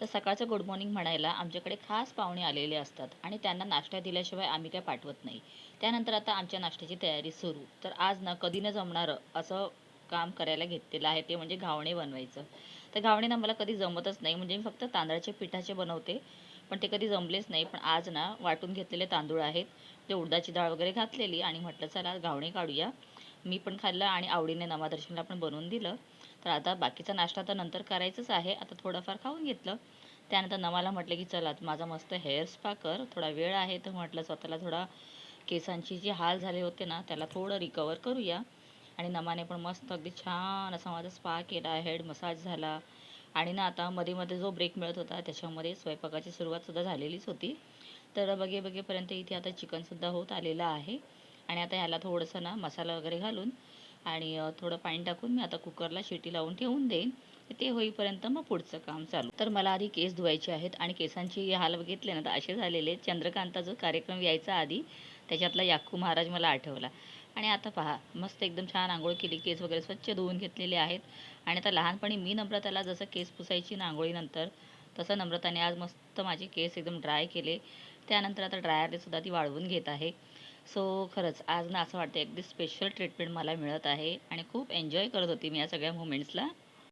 तर सकाळचं good morning म्हणायला आमच्याकडे खास पाहुणे आलेले असतात आणि त्यांना नाश्ता दिल्याशिवाय आम्ही काय पाठवत नाही. त्यानंतर आता आमच्या नाश्त्याची तयारी सुरू. तर आज ना कधी न जमणारं असं काम करायला घेतलेलं आहे, ते म्हणजे घावणे बनवायचं. तर घावणे ना मला कधी जमतच नाही, म्हणजे मी फक्त तांदळाच्या पिठाचे बनवते, पण ते कधी जमलेच नाही. पण आज ना वाटून घेतलेले तांदूळ आहेत, ते उडदाची डाळ वगैरे घातलेली, आणि म्हटलं चला घावणे काढूया. मी पण खाल्लं आणि आवडीने नमादर्शनला पण बनवून दिलं. तर आता बाकीचा नाश्ता तर नंतर करायचंच आहे, आता थोडंफार खाऊन घेतलं. त्यानंतर नमाला म्हटलं की चला माझा मस्त हेअर स्पा कर, थोडा वेळ आहे तर म्हटलं स्वतःला थोडा केसांची जे हाल झाले होते ना त्याला थोडं रिकवर करूया. आणि नमाने पण मस्त अगदी छान असा माझा स्पा केला, हेड मसाज झाला. आणि ना आता मध्ये मध्ये जो ब्रेक मिळत होता त्याच्यामध्ये स्वयंपाकाची सुरुवातसुद्धा झालेलीच होती. तर बघेपर्यंत इथे आता चिकनसुद्धा होत आलेलं आहे. आणि आता ह्याला थोडंसं ना मसाला वगैरे घालून आणि थोडं पाणी टाकून मी आता कुकरला शिटी लावून ठेवून देईन. ते होईपर्यंत मग पुढचं काम चालू. तर मला आधी केस धुवायचे आहेत, आणि केसांची हाल बघितले ना तर असे झालेले. चंद्रकांता जो कार्यक्रम यायचा आधी, त्याच्यातला याकू महाराज मला आठवला. आणि आता पहा, मस्त एकदम छान आंघोळ केली, केस वगैरे स्वच्छ धुवून घेतलेले आहेत. आणि आता लहानपणी मी नम्रताला जसं केस पुसायची ना आंघोळीनंतर, तसं नम्रताने आज मस्त माझे केस एकदम ड्राय केले. त्यानंतर आता ड्रायरने सुद्धा ती वाळवून घेत आहे. सो खरंच आज ना असं वाटतं अगदी स्पेशल ट्रीटमेंट मला मिळत आहे, आणि खूप एन्जॉय करत होती मी या सगळ्या मोमेंट्सला.